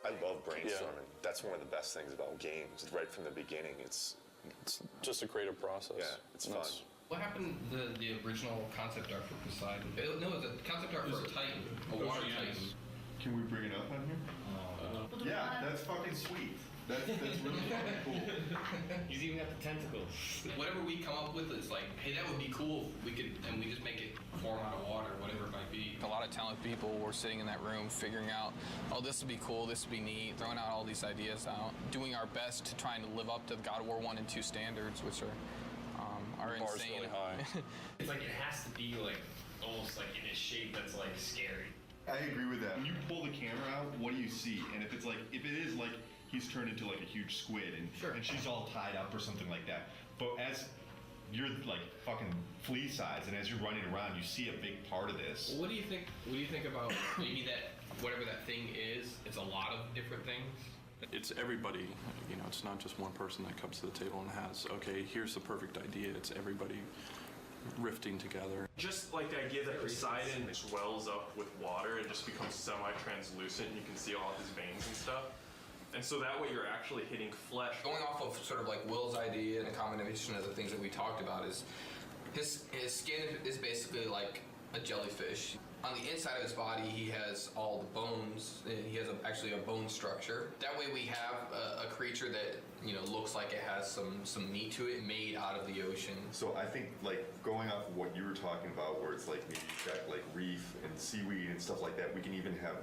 I love brainstorming. Yeah. That's one of the best things about games. Right from the beginning, it's just a creative process. Yeah, it's fun. What happened to the original concept art for Poseidon? No, the concept art for Titan, a water Titan. Can we bring it up on here? Yeah, that's fucking sweet. That's really fucking cool. He's even got the tentacles. Whatever we come up with, it's like, hey, that would be cool if we could, and we just make it form out of water, whatever it might be. A lot of talented people were sitting in that room figuring out, oh, this would be cool, this would be neat, throwing out all these ideas out, doing our best to trying to live up to the God of War 1 and 2 standards, which are insane. Really high. It's like it has to be like almost like in a shape that's like scary. I agree with that. When you pull the camera out, what do you see? And if it is like he's turned into like a huge squid and she's all tied up or something like that. But as you're like fucking flea size and as you're running around, you see a big part of this. Well, what do you think about maybe that whatever that thing is? It's a lot of different things. It's everybody, it's not just one person that comes to the table and has, okay, here's the perfect idea. It's everybody rifting together. Just like the idea that Poseidon swells up with water and just becomes semi-translucent and you can see all of his veins and stuff. And so that way you're actually hitting flesh. Going off of sort of like Will's idea and a combination of the things that we talked about is his skin is basically like a jellyfish. On the inside of his body, he has all the bones. He has actually a bone structure. That way we have a creature that, looks like it has some meat to it, made out of the ocean. So I think, like, going off of what you were talking about, where it's like maybe you've got like reef and seaweed and stuff like that, we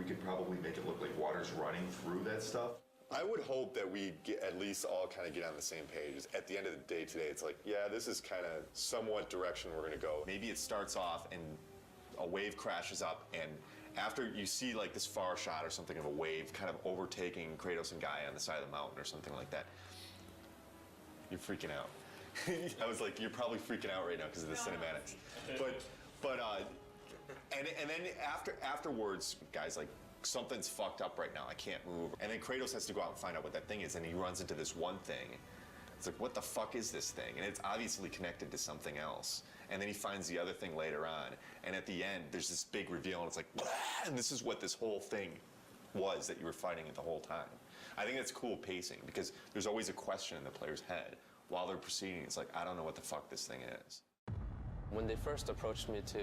could probably make it look like water's running through that stuff. I would hope that we at least all kind of get on the same page. At the end of the day today, it's like, yeah, this is kind of somewhat direction we're going to go. Maybe it starts off and a wave crashes up, and after you see like this far shot or something of a wave kind of overtaking Kratos and Gaia on the side of the mountain or something like that, you're freaking out. I was like, you're probably freaking out right now because of the cinematics. And then afterwards, guys, like, something's fucked up right now. I can't move. And then Kratos has to go out and find out what that thing is, and he runs into this one thing. It's like, what the fuck is this thing? And it's obviously connected to something else. And then he finds the other thing later on. And at the end, there's this big reveal, and it's like, Wah! And this is what this whole thing was that you were fighting it the whole time. I think that's cool pacing, because there's always a question in the player's head while they're proceeding. It's like, I don't know what the fuck this thing is. When they first approached me to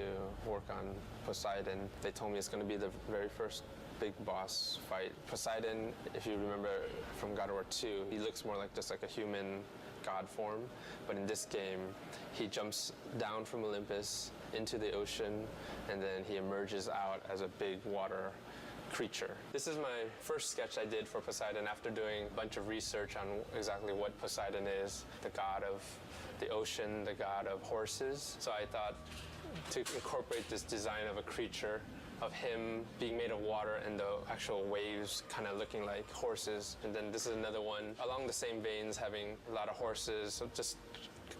work on Poseidon, they told me it's going to be the very first big boss fight. Poseidon, if you remember from God of War 2, he looks more like just like a human god form. But in this game, he jumps down from Olympus into the ocean, and then he emerges out as a big water creature. This is my first sketch I did for Poseidon after doing a bunch of research on exactly what Poseidon is, the god of the ocean, the god of horses. So I thought to incorporate this design of a creature, of him being made of water and the actual waves kind of looking like horses. And then this is another one along the same veins, having a lot of horses, so just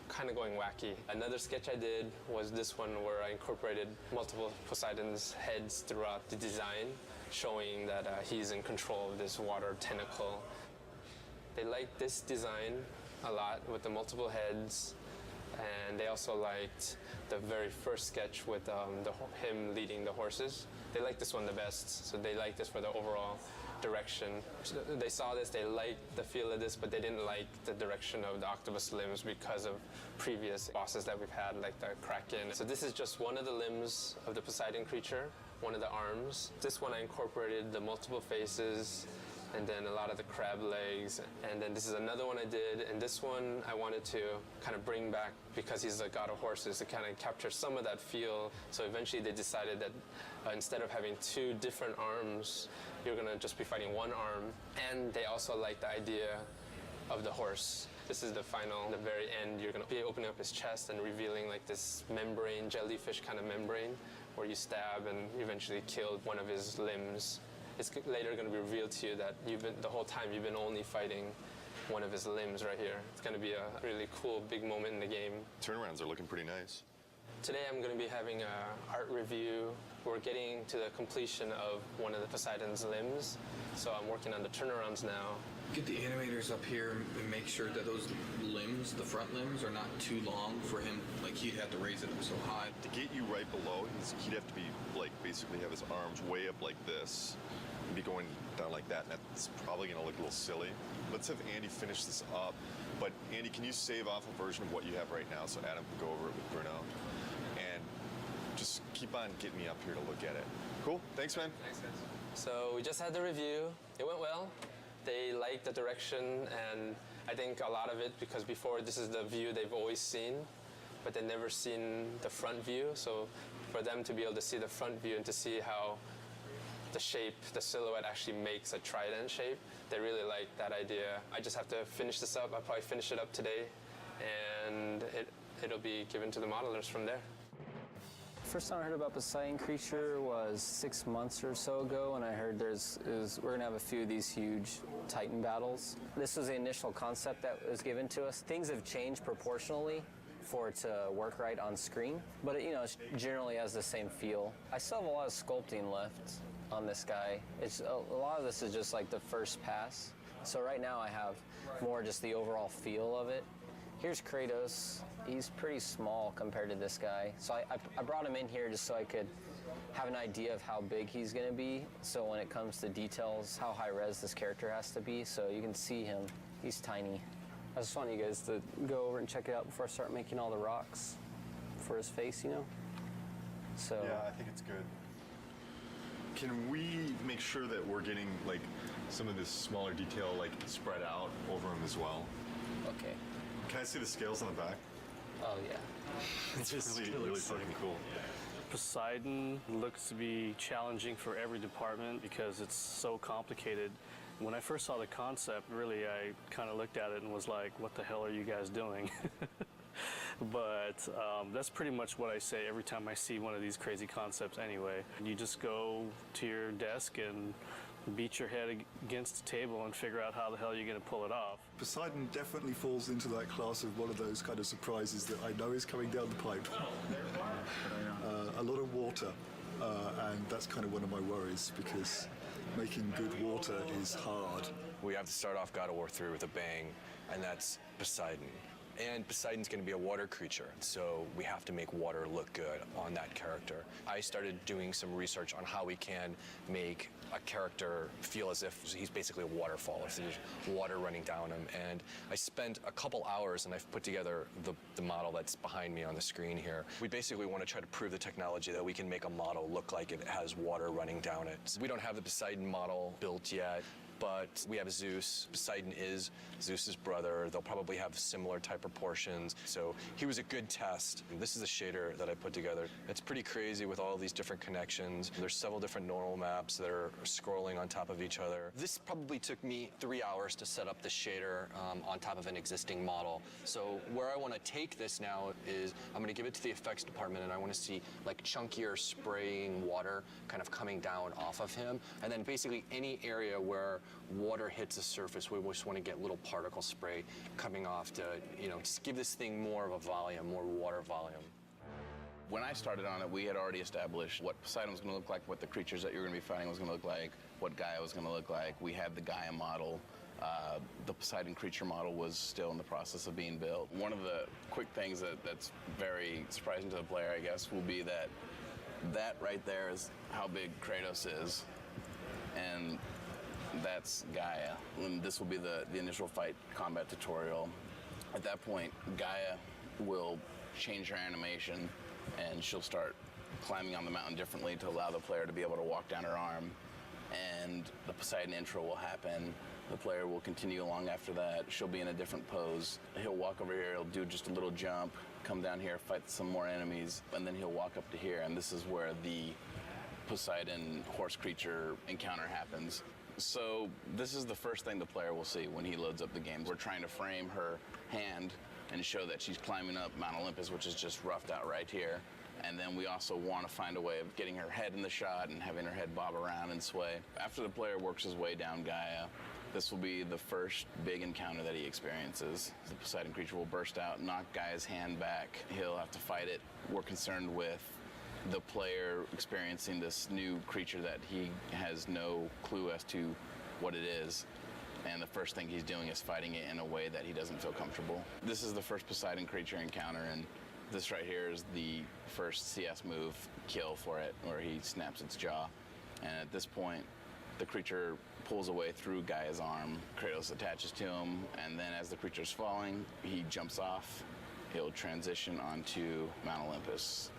kind of going wacky. Another sketch I did was this one where I incorporated multiple Poseidon's heads throughout the design, showing that he's in control of this water tentacle. They liked this design a lot with the multiple heads, and they also liked the very first sketch with him leading the horses. They liked this one the best, so they liked this for the overall direction. They saw this, they liked the feel of this, but they didn't like the direction of the octopus limbs because of previous bosses that we've had, like the Kraken. So this is just one of the limbs of the Poseidon creature, one of the arms. This one I incorporated the multiple faces, and then a lot of the crab legs. And then this is another one I did, and this one I wanted to kind of bring back, because he's a god of horses, to kind of capture some of that feel. So eventually they decided that instead of having two different arms, you're gonna just be fighting one arm. And they also liked the idea of the horse. This is the final, the very end, you're gonna be opening up his chest and revealing like this membrane, jellyfish kind of membrane, where you stab and eventually kill one of his limbs. It's later going to be revealed to you that the whole time you've been only fighting one of his limbs right here. It's going to be a really cool, big moment in the game. Turnarounds are looking pretty nice. Today I'm going to be having an art review. We're getting to the completion of one of the Poseidon's limbs, so I'm working on the turnarounds now. Get the animators up here and make sure that those limbs, the front limbs, are not too long for him. Like, he'd have to raise it up so high. To get you right below, he'd have to be, like, basically have his arms way up like this, and be going down like that, and that's probably going to look a little silly. Let's have Andy finish this up. But Andy, can you save off a version of what you have right now so Adam can go over it with Bruno? And just keep on getting me up here to look at it. Cool? Thanks, man. Thanks, guys. So we just had the review. It went well. They liked the direction, and I think a lot of it because before this is the view they've always seen, but they've never seen the front view. So for them to be able to see the front view and to see how the shape, the silhouette actually makes a trident shape, they really like that idea. I just have to finish this up. I'll probably finish it up today, and it'll be given to the modelers from there. First time I heard about Poseidon Creature was 6 months or so ago, and I heard we're gonna have a few of these huge Titan battles. This was the initial concept that was given to us. Things have changed proportionally for it to work right on screen, but it generally has the same feel. I still have a lot of sculpting left on this guy. It's a lot of this is just like the first pass. So right now I have more just the overall feel of it. Here's Kratos. He's pretty small compared to this guy. So I brought him in here just so I could have an idea of how big he's gonna be. So when it comes to details, how high res this character has to be. So you can see him, he's tiny. I just want you guys to go over and check it out before I start making all the rocks for his face, So Yeah, I think it's good. Can we make sure that we're getting like some of this smaller detail like spread out over him as well? Okay. Can I see the scales on the back? Oh yeah. It's really fucking cool. Poseidon looks to be challenging for every department because it's so complicated. When I first saw the concept, really, I kind of looked at it and was like, what the hell are you guys doing? But that's pretty much what I say every time I see one of these crazy concepts anyway. You just go to your desk and beat your head against the table and figure out how the hell you're going to pull it off. Poseidon definitely falls into that class of one of those kind of surprises that I know is coming down the pipe. A lot of water, and that's kind of one of my worries because making good water is hard. We have to start off God of War 3 with a bang, and that's Poseidon. And Poseidon's going to be a water creature, so we have to make water look good on that character. I started doing some research on how we can make a character feel as if he's basically a waterfall, if there's water running down him. And I spent a couple hours, and I've put together the model that's behind me on the screen here. We basically want to try to prove the technology that we can make a model look like it has water running down it. So we don't have the Poseidon model built yet, but we have Zeus. Poseidon is Zeus's brother. They'll probably have similar type proportions. So he was a good test. This is a shader that I put together. It's pretty crazy with all these different connections. There's several different neural maps that are scrolling on top of each other. This probably took me 3 hours to set up the shader on top of an existing model. So where I want to take this now is I'm going to give it to the effects department, and I want to see like chunkier spraying water kind of coming down off of him. And then basically any area where water hits the surface, we just want to get little particle spray coming off to, just give this thing more of a volume, more water volume. When I started on it, we had already established what Poseidon was going to look like, what the creatures that you were going to be fighting was going to look like, what Gaia was going to look like. We had the Gaia model. The Poseidon creature model was still in the process of being built. One of the quick things that's very surprising to the player, I guess, will be that right there is how big Kratos is. And that's Gaia. And this will be the initial fight combat tutorial. At that point, Gaia will change her animation and she'll start climbing on the mountain differently to allow the player to be able to walk down her arm. And the Poseidon intro will happen. The player will continue along after that. She'll be in a different pose. He'll walk over here, he'll do just a little jump, come down here, fight some more enemies, and then he'll walk up to here, and this is where the Poseidon horse creature encounter happens. So this is the first thing the player will see when he loads up the game. We're trying to frame her hand and show that she's climbing up Mount Olympus, which is just roughed out right here. And then we also want to find a way of getting her head in the shot and having her head bob around and sway. After the player works his way down Gaia, this will be the first big encounter that he experiences. The Poseidon creature will burst out, knock Gaia's hand back. He'll have to fight it. We're concerned with the player experiencing this new creature that he has no clue as to what it is. And the first thing he's doing is fighting it in a way that he doesn't feel comfortable. This is the first Poseidon creature encounter, and this right here is the first CS move kill for it, where he snaps its jaw. And at this point, The creature pulls away through Gaia's arm. Kratos attaches to him, and then as the creature's falling, he jumps off. He'll transition onto Mount Olympus.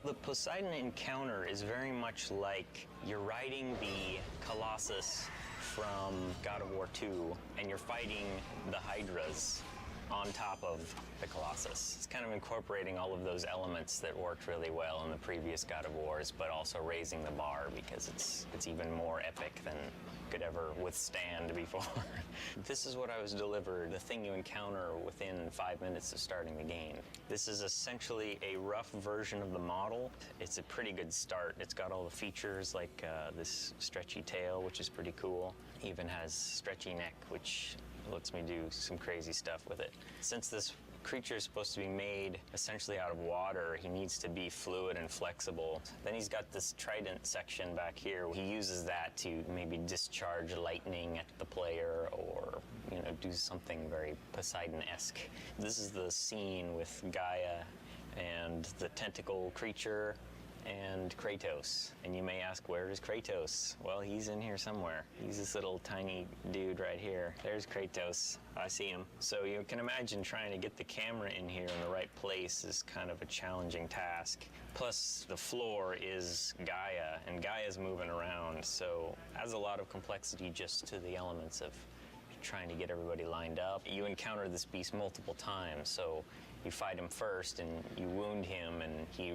The Poseidon encounter is very much like you're riding the Colossus from God of War 2, and you're fighting the Hydras on top of the Colossus. It's kind of incorporating all of those elements that worked really well in the previous God of Wars, but also raising the bar because it's even more epic than could ever withstand before. This is what I was delivered, the thing you encounter within 5 minutes of starting the game. This is essentially a rough version of the model. It's a pretty good start. It's got all the features like this stretchy tail, which is pretty cool. Even has stretchy neck, which lets me do some crazy stuff with it. Since this creature is supposed to be made essentially out of water, he needs to be fluid and flexible. Then he's got this trident section back here. He uses that to maybe discharge lightning at the player or, do something very Poseidon-esque. This is the scene with Gaia and the tentacle creature and Kratos. And you may ask, where is Kratos? Well, he's in here somewhere. He's this little tiny dude right here. There's Kratos. I see him. So you can imagine trying to get the camera in here in the right place is kind of a challenging task. Plus, the floor is Gaia, and Gaia's moving around, so adds a lot of complexity just to the elements of trying to get everybody lined up. You encounter this beast multiple times, so you fight him first and you wound him and he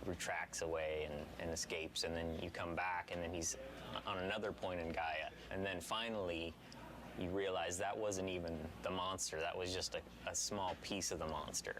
retracts away and escapes, and then you come back and then he's on another point in Gaia. And then finally you realize that wasn't even the monster, that was just a small piece of the monster.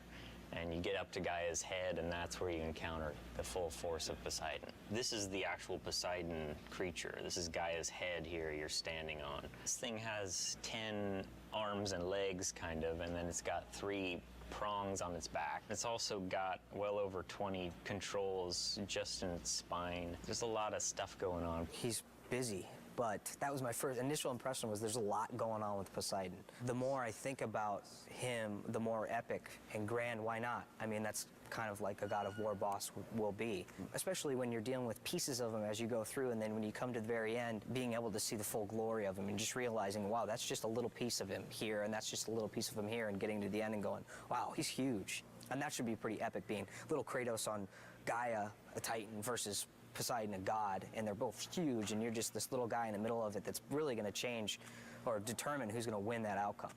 And you get up to Gaia's head, and that's where you encounter the full force of Poseidon. This is the actual Poseidon creature. This is Gaia's head here you're standing on. This thing has 10 arms and legs, kind of, and then it's got 3 prongs on its back. It's also got well over 20 controls just in its spine. There's a lot of stuff going on. He's busy, but that was my first initial impression was there's a lot going on with Poseidon. The more I think about him, the more epic and grand, why not? I mean, that's kind of like a God of War boss will be, especially when you're dealing with pieces of him as you go through, and then when you come to the very end, being able to see the full glory of him and just realizing, wow, that's just a little piece of him here, and that's just a little piece of him here, and getting to the end and going, wow, he's huge. And that should be pretty epic, being little Kratos on Gaia, a Titan, versus Poseidon, a god, and they're both huge, and you're just this little guy in the middle of it that's really going to change or determine who's going to win that outcome.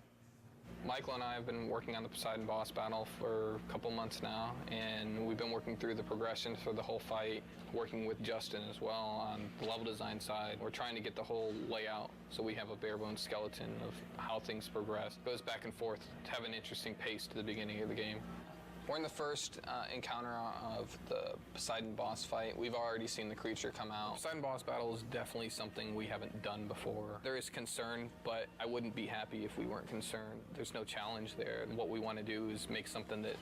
Michael and I have been working on the Poseidon boss battle for a couple months now, and we've been working through the progression for the whole fight, working with Justin as well on the level design side. We're trying to get the whole layout so we have a bare bones skeleton of how things progress. It goes back and forth to have an interesting pace to the beginning of the game. We're in the first encounter of the Poseidon boss fight. We've already seen the creature come out. Poseidon boss battle is definitely something we haven't done before. There is concern, but I wouldn't be happy if we weren't concerned. There's no challenge there. What we want to do is make something that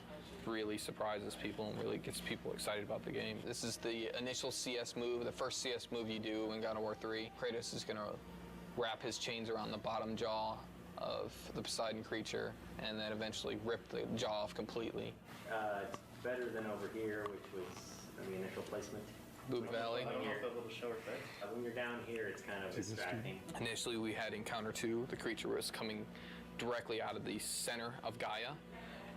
really surprises people and really gets people excited about the game. This is the initial CS move, the first CS move you do in God of War 3. Kratos is going to wrap his chains around the bottom jaw of the Poseidon creature and then eventually rip the jaw off completely. It's better than over here, which was the initial placement. Boob Valley. I don't know if a little short, but when you're down here, it's kind of distracting. Initially, we had Encounter 2. The creature was coming directly out of the center of Gaia,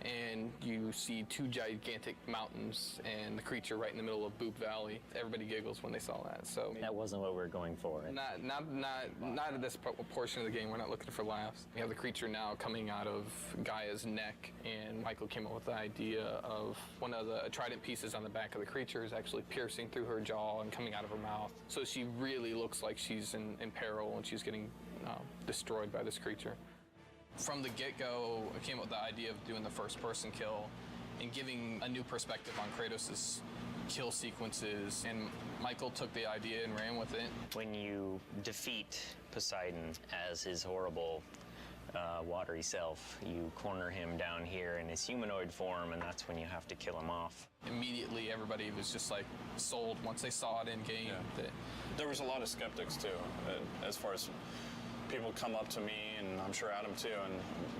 and you see 2 gigantic mountains and the creature right in the middle of Boob Valley. Everybody giggles when they saw that. So that wasn't what we were going for. Not at this portion of the game. We're not looking for laughs. We have the creature now coming out of Gaia's neck, and Michael came up with the idea of one of the trident pieces on the back of the creature is actually piercing through her jaw and coming out of her mouth. So she really looks like she's in peril and she's getting destroyed by this creature. From the get-go, I came up with the idea of doing the first-person kill and giving a new perspective on Kratos' kill sequences, and Michael took the idea and ran with it. When you defeat Poseidon as his horrible watery self, you corner him down here in his humanoid form, and that's when you have to kill him off. Immediately, everybody was just like sold once they saw it in game. Yeah. There was a lot of skeptics too, as far as people come up to me, and I'm sure Adam too, and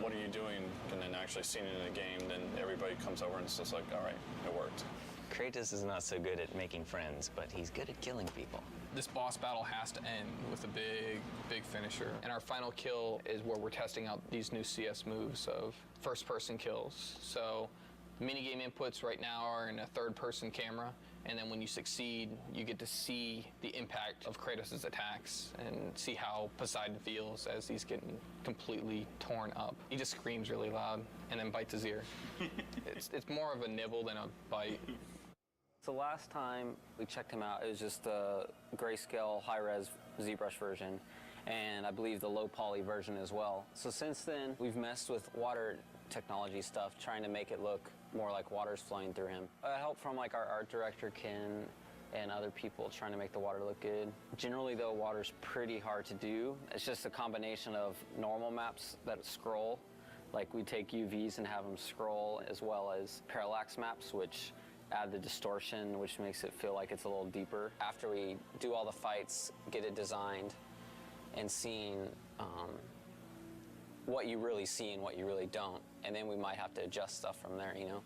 what are you doing? And then actually seeing it in the game, then everybody comes over and it's just like, all right, it worked. Kratos is not so good at making friends, but he's good at killing people. This boss battle has to end with a big finisher. And our final kill is where we're testing out these new CS moves of first-person kills. So minigame inputs right now are in a third-person camera, and then when you succeed, you get to see the impact of Kratos' attacks and see how Poseidon feels as he's getting completely torn up. He just screams really loud and then bites his ear. It's more of a nibble than a bite. So last time we checked him out, it was just the grayscale high-res ZBrush version, and I believe the low poly version as well. So since then, we've messed with water technology stuff, trying to make it look more like water's flowing through him. Help from like our art director, Ken, and other people trying to make the water look good. Generally though, water's pretty hard to do. It's just a combination of normal maps that scroll, like we take UVs and have them scroll, as well as parallax maps, which add the distortion, which makes it feel like it's a little deeper. After we do all the fights, get it designed, and seeing what you really see and what you really don't, and then we might have to adjust stuff from there, you know?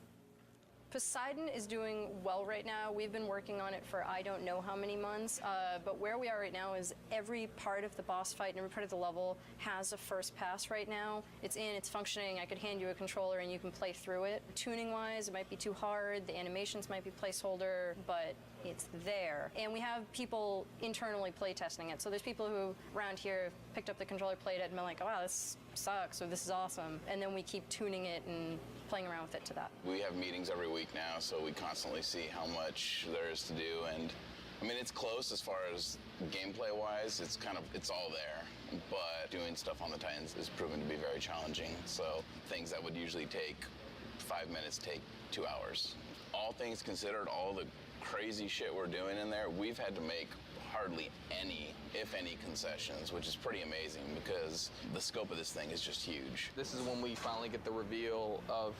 Poseidon is doing well right now. We've been working on it for I don't know how many months, but where we are right now is every part of the boss fight and every part of the level has a first pass right now. It's in, it's functioning. I could hand you a controller and you can play through it. Tuning-wise, it might be too hard. The animations might be placeholder, but it's there. And we have people internally play testing it. So there's people who around here picked up the controller, played it, and been like, oh, wow, this sucks, or this is awesome. And then we keep tuning it and playing around with it to that. We have meetings every week now, so we constantly see how much there is to do. And I mean, it's close as far as gameplay-wise. It's all there. But doing stuff on the Titans is proven to be very challenging. So things that would usually take 5 minutes take 2 hours. All things considered, all the crazy shit we're doing in there, we've had to make hardly any, if any, concessions, which is pretty amazing because the scope of this thing is just huge. This is when we finally get the reveal of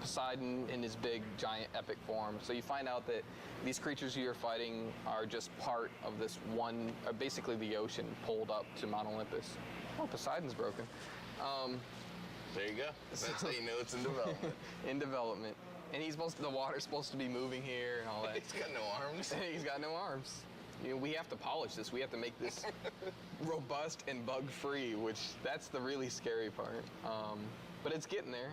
Poseidon in his big, giant, epic form. So you find out that these creatures you're fighting are just part of this one, basically the ocean pulled up to Mount Olympus. Oh, Poseidon's broken. There you go. That's how you know it's in development. In development. And the water's supposed to be moving here and all that. He's got no arms. He's got no arms. You know, we have to polish this. We have to make this robust and bug-free, which that's the really scary part. But it's getting there.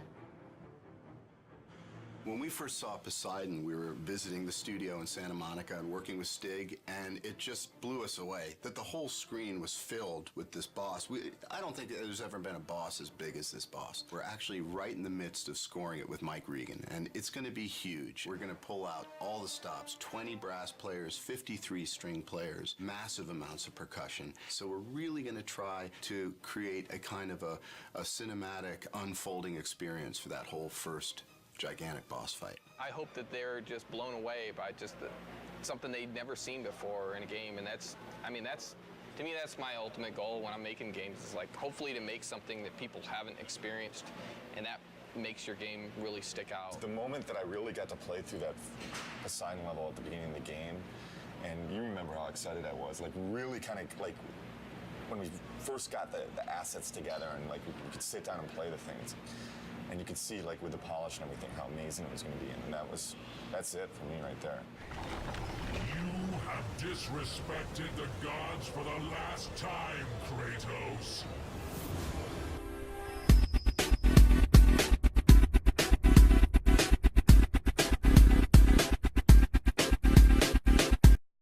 When we first saw Poseidon, we were visiting the studio in Santa Monica and working with Stig, and it just blew us away that the whole screen was filled with this boss. I don't think there's ever been a boss as big as this boss. We're actually right in the midst of scoring it with Mike Regan, and it's going to be huge. We're going to pull out all the stops, 20 brass players, 53 string players, massive amounts of percussion. So we're really going to try to create a kind of a cinematic unfolding experience for that whole first gigantic boss fight. I hope that they're just blown away by just something they'd never seen before in a game, and to me, that's my ultimate goal when I'm making games, is like hopefully to make something that people haven't experienced, and that makes your game really stick out. The moment that I really got to play through that Poseidon level at the beginning of the game, and you remember how excited I was, like really kind of like when we first got the assets together and like we could sit down and play the things. And you could see, like, with the polish and everything, how amazing it was going to be. And that's it for me right there. You have disrespected the gods for the last time, Kratos.